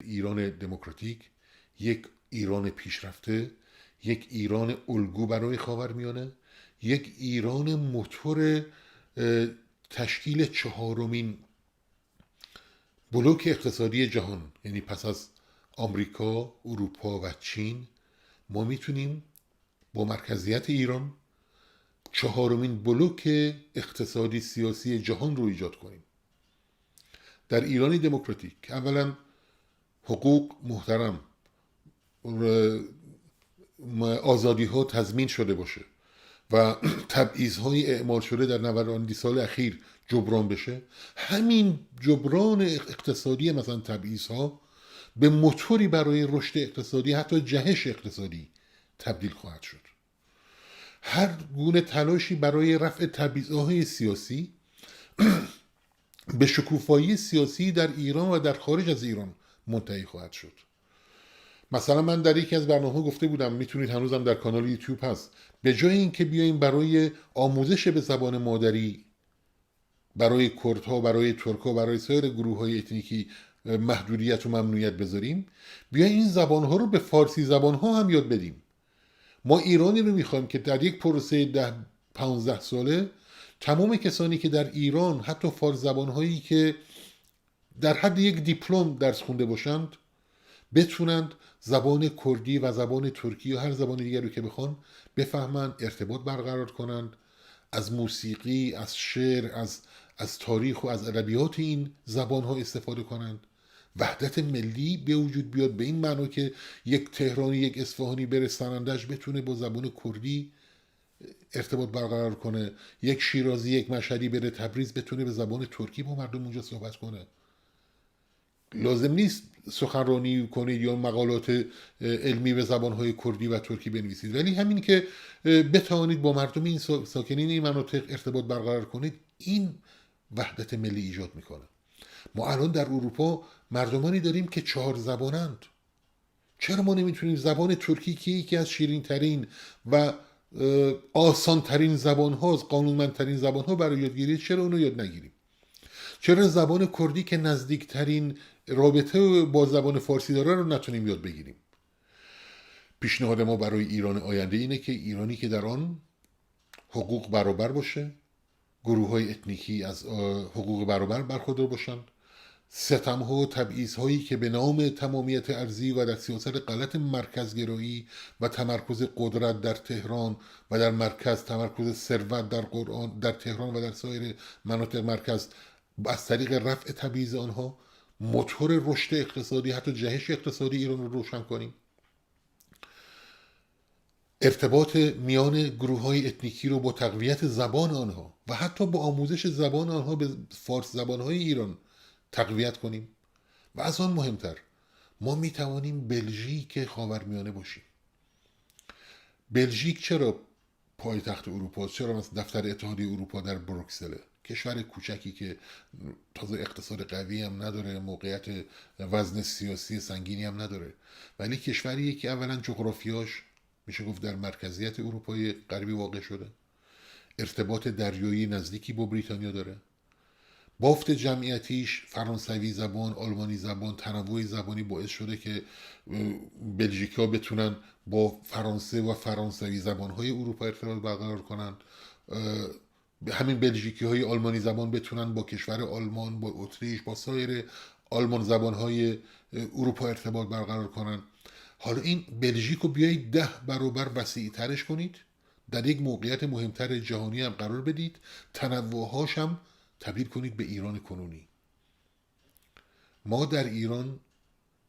ایران دموکراتیک، یک ایران پیشرفته، یک ایران الگو برای خاورمیانه، یک ایران موتور تشکیل چهارمین بلوک اقتصادی جهان. یعنی پس از آمریکا، اروپا و چین ما میتونیم با مرکزیت ایران چهارمین بلوک اقتصادی سیاسی جهان رو ایجاد کنیم. در ایرانی دموکراتیک اولا حقوق محترم، آزادی ها تضمین شده باشه و تبعیض های اعمال شده در 90 سال اخیر جبران بشه. همین جبران اقتصادی مثلا تبعیض ها به موتوری برای رشد اقتصادی، حتی جهش اقتصادی تبدیل خواهد شد. هر گونه تلاشی برای رفع تبعیض‌های سیاسی به شکوفایی سیاسی در ایران و در خارج از ایران منتهی خواهد شد. مثلا من در یکی از برنامه‌ها گفته بودم، میتونید هنوزم در کانال یوتیوب هست، به جای اینکه بیایم برای آموزش به زبان مادری برای کردها، برای ترکها، برای سایر گروه‌های اتنیکی محدودیت و ممنوعیت بذاریم، بیایم این زبان‌ها رو به فارسی زبان‌ها هم یاد بدیم. ما ایرانی رو میخوایم که در یک پروسه 10-15 ساله تمام کسانی که در ایران حتی فارسی زبان‌هایی که در حد یک دیپلم درس خونده باشند بتونند زبان کردی و زبان ترکی یا هر زبان دیگر رو که بخوان بفهمند، ارتباط برقرار کنند، از موسیقی، از شعر، از تاریخ و از ادبیات این زبان‌ها استفاده کنند. وحدت ملی به وجود بیاد به این معنا که یک تهرانی، یک اصفهانی بره سنندج بتونه با زبان کردی ارتباط برقرار کنه، یک شیرازی، یک مشهدی بره تبریز بتونه به زبان ترکی با مردم اونجا صحبت کنه. لازم نیست سخنرانی کنید یا مقالات علمی به زبانهای کردی و ترکی بنویسید، ولی همین که بتوانید با مردم این ساکنین این مناطق ارتباط برقرار کنید، این وحدت ملی ایجاد میکنه. ما الان در اروپا مردمانی داریم که 4 زبانند. چرا ما نمیتونیم زبان ترکی که یکی از شیرین ترین و آسان ترین زبان هاست، قانونمندترین زبان ها برای یادگیری، چرا اونو یاد نگیریم؟ چرا زبان کردی که نزدیکترین رابطه با زبان فارسی داره رو نتونیم یاد بگیریم؟ پیشنهاد ما برای ایران آینده اینه که ایرانی که در آن حقوق برابر باشه، گروه های اتنیکی از حقوق برابر برخوردار باشند، ستم ها و تبعیض هایی که به نام تمامیت ارضی و در سیاست غلط مرکزگرایی و تمرکز قدرت در تهران و در مرکز، تمرکز ثروت در تهران و در سایر مناطق مرکز، از طریق رفع تبعیض آنها موتور رشد اقتصادی، حتی جهش اقتصادی ایران رو روشن کنیم. ارتباط میان گروه های اتنیکی رو با تقویت زبان آنها و حتی با آموزش زبان آنها به فارس زبان های ایران تقویت کنیم. و از آن مهمتر، ما می توانیم بلژیک خاورمیانه باشیم. بلژیک چرا پایتخت اروپا؟ چرا مثلا دفتر اتحادیه اروپا در بروکسله؟ کشور کوچکی که تازه اقتصاد قوی هم نداره، موقعیت وزن سیاسی سنگینی هم نداره، ولی کشوریه که اولا جغرافیاش میشه گفت در مرکزیت اروپای غربی واقع شده، ارتباط دریایی نزدیکی با بریتانیا داره، بافت جمعیتیش فرانسوی زبان، آلمانی زبان، تنوع زبانی باعث شده که بلژیکا بتونن با فرانسه و فرانسوی زبانهای اروپا ارتباط برقرار کنن. همین بلژیکی های آلمانی زبان بتونن با کشور آلمان، با اتریش، با سایر آلمان زبانهای اروپا ارتباط برقرار کنن. حالا این بلژیک رو بیایید 10 برابر وسیع ترش کنید، در یک موقعیت مهمتر جهانی هم قرار بدید، تنوعهاش هم تبدیل کنید به ایران کنونی. ما در ایران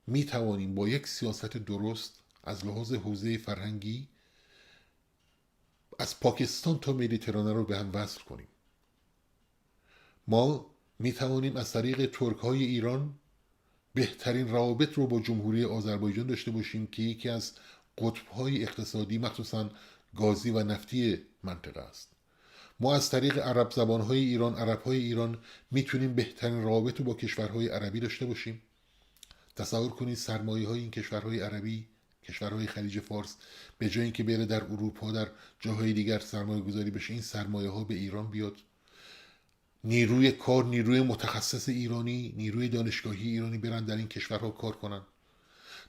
می توانیم با یک سیاست درست از لحاظ حوزه فرهنگی از پاکستان تا مدیترانه رو به هم وصل کنیم. ما می توانیم از طریق ترک های ایران بهترین روابط رو با جمهوری آذربایجان داشته باشیم که یکی از قطب‌های اقتصادی مخصوصاً گازی و نفتی منطقه است. ما از طریق عرب زبان‌های ایران، عرب‌های ایران میتونیم بهترین روابط رو با کشورهای عربی داشته باشیم. تصور کنید سرمایه‌های این کشورهای عربی، کشورهای خلیج فارس، به جای اینکه بره در اروپا، در جاهای دیگر سرمایه گذاری بشه، این سرمایه ها به ایران بیاد. نیروی کار، نیروی متخصص ایرانی، نیروی دانشگاهی ایرانی برن در این کشورها کار کنن.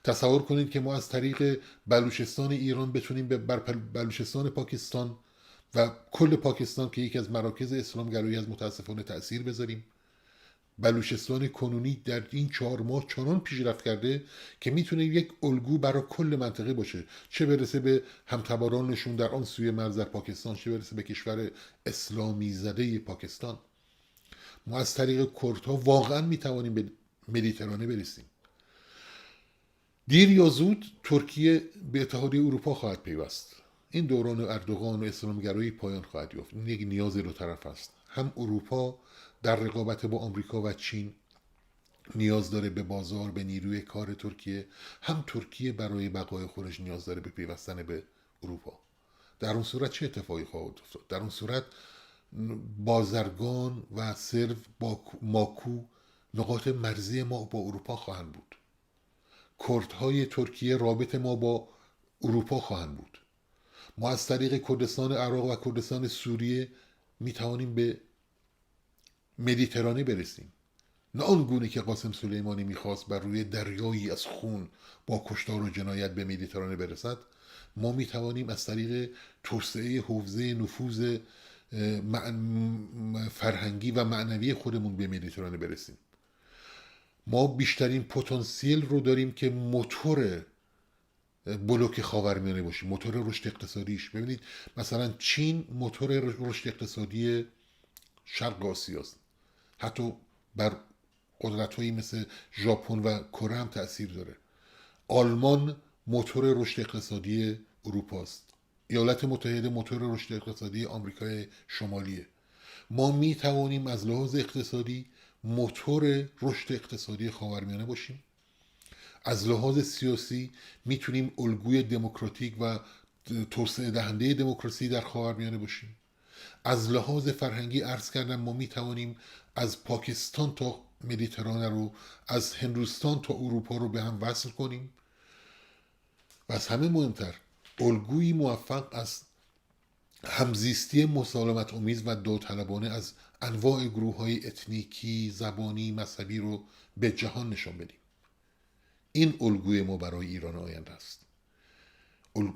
تصور کنید که ما از طریق بلوچستان ایران بتونیم بر بلوچستان پاکستان و کل پاکستان که یکی از مراکز اسلامگرایی از متاسفانه تأثیر بذاریم. بلوچستان کنونی در این 4 ماه چنان پیشرفت کرده که میتونه یک الگو برای کل منطقه باشه، چه برسه به همتبارانشون در آن سوی مرز در پاکستان، چه برسه به کشور اسلامی زده پاکستان. ما از طریق کردها واقعا میتوانیم به مدیترانه برسیم. دیر یا زود ترکیه به اتحادیه اروپا خواهد پیوست. این دوران اردوغان و اسلامگرایی پایان خواهد یافت. این یک نیاز دو طرف است. هم اروپا در رقابت با آمریکا و چین نیاز داره به بازار، به نیروی کار ترکیه، هم ترکیه برای بقای خودش نیاز داره به پیوستن به اروپا. در اون صورت چه اتفاقی خواهد افتاد؟ در اون صورت بازرگان و سرو ماکو نقاط مرزی ما با اروپا خواهند بود. کردهای ترکیه رابط ما با اروپا خواهند بود. ما از طریق کردستان عراق و کردستان سوریه می توانیم به مدیترانه برسیم. نه آنگونه که قاسم سلیمانی میخواست بر روی دریایی از خون با کشتار و جنایت به مدیترانه برسد. ما می توانیم از طریق توسعه حوزه نفوذ فرهنگی و معنوی خودمون به مدیترانه برسیم. ما بیشترین پتانسیل رو داریم که موتور بلوک خاورمیانه باشیم، موتور رشد اقتصادیش. ببینید مثلا چین موتور رشد اقتصادی شرق آسیاست، حتی بر قدرت‌هایی مثل ژاپن و کره هم تأثیر داره. آلمان موتور رشد اقتصادی اروپاست. ایالات متحده موتور رشد اقتصادی آمریکای شمالیه. ما می توانیم از لحاظ اقتصادی موتور رشد اقتصادی خاورمیانه باشیم. از لحاظ سیاسی میتونیم الگوی دموکراتیک و توسعه دهنده دموکراسی در خاورمیانه باشیم. از لحاظ فرهنگی عرض کردم ما میتوانیم از پاکستان تا مدیترانه رو، از هندوستان تا اروپا رو به هم وصل کنیم. و از همه مهمتر الگویی موفق از همزیستی مسالمت آمیز و داوطلبانه از انواع گروه‌های اتنیکی، زبانی، مذهبی رو به جهان نشان بدیم. این الگوی ما برای ایران آینده است.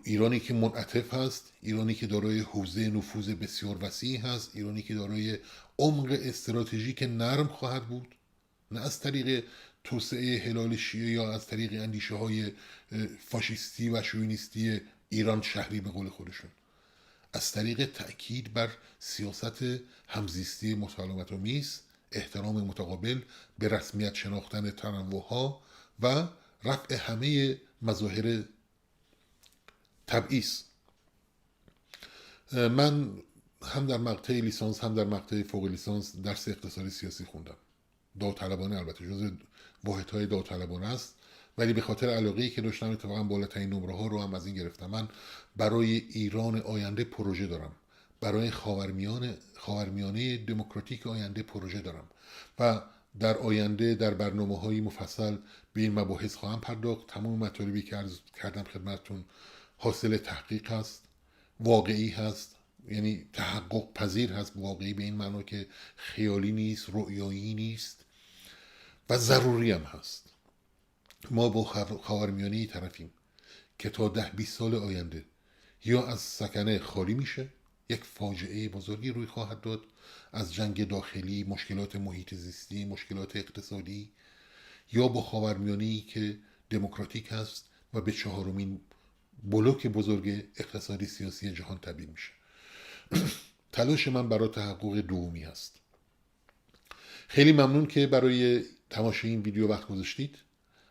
ایرانی که منعطف هست، ایرانی که دارای حوزه نفوذ بسیار وسیع هست، ایرانی که دارای عمق استراتژیک نرم خواهد بود، نه از طریق توسعه هلال شیعه یا از طریق اندیشه های فاشیستی و شوینیستی ایران شهری به قول خودشون، از طریق تأکید بر سیاست همزیستی مسالمت آمیز، احترام متقابل، به رسمیت شناختن تنوعها و رفع همه مظاهر تبعیض. من هم در مقطع لیسانس هم در مقطع فوق لیسانس درس اقتصادی سیاسی خوندم، داوطلبانه، البته جزء واحدهای داوطلبانه است، ولی به خاطر علاقه‌ای که داشتم اتفاقا بالاترین نمره ها رو هم از این گرفتم. من برای ایران آینده پروژه دارم، برای خاورمیانه دموکراتیک آینده پروژه دارم و در آینده در برنامه‌های مفصل به این مباحث خواهم پرداخت. تمام مطالبی که عرض کردم خدمتتون حاصل تحقیق هست، واقعی هست، یعنی تحقق پذیر هست. واقعی به این معنا که خیالی نیست، رؤیایی نیست و ضروری هم هست. ما با خاورمیانه طرفیم که تا 10-20 سال آینده یا از سکنه خالی میشه، یک فاجعه بزرگی روی خواهد داد، از جنگ داخلی، مشکلات محیط زیستی، مشکلات اقتصادی، یا با خاورمیانه‌ای که دموکراتیک هست و به 4مین بلوک بزرگ اقتصادی سیاسی جهان تبدیل میشه. تلاش من برای تحقق دومی هست. خیلی ممنون که برای تماشای این ویدیو وقت گذاشتید.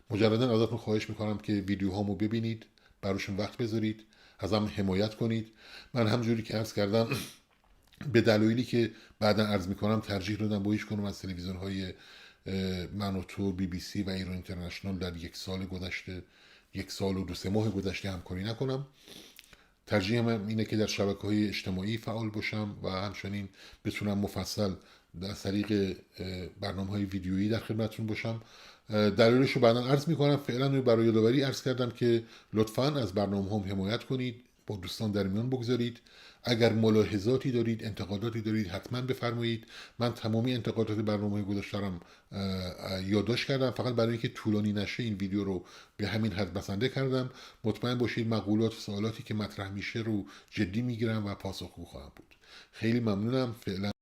مجددا ازتون خواهش میکنم که ویدیوهامو ببینید، براشون وقت بذارید، ازم حمایت کنید. من همجوری که عرض کردم به دلایلی که بعدا عرض میکنم ترجیح دادم با هیچ کنم از تلویزیون های من و تو، BBC و ایران اینترنشنال در 1 سال گذشته، 1 سال و 2-3 ماه گذشته همکاری نکنم. ترجیحم اینه که در شبکه‌های اجتماعی فعال باشم و همچنین بتونم مفصل در طریق برنامه‌های ویدیویی در خدمتتون باشم. دلایلش رو بعدا عرض میکنم. فعلا برای یادآوری عرض کردم که لطفاً از برنامه‌هام حمایت کنید، با دوستان در میان بگذارید. اگر ملاحظاتی دارید، انتقاداتی دارید، حتما بفرمایید. من تمامی انتقادات برنامه گذاشتم یادداشت کردم، فقط برای اینکه طولانی نشه این ویدیو رو به همین حد بسنده کردم. مطمئن باشید مقولات و سوالاتی که مطرح میشه رو جدی میگیرم و پاسخگو خواهم بود. خیلی ممنونم. فعلا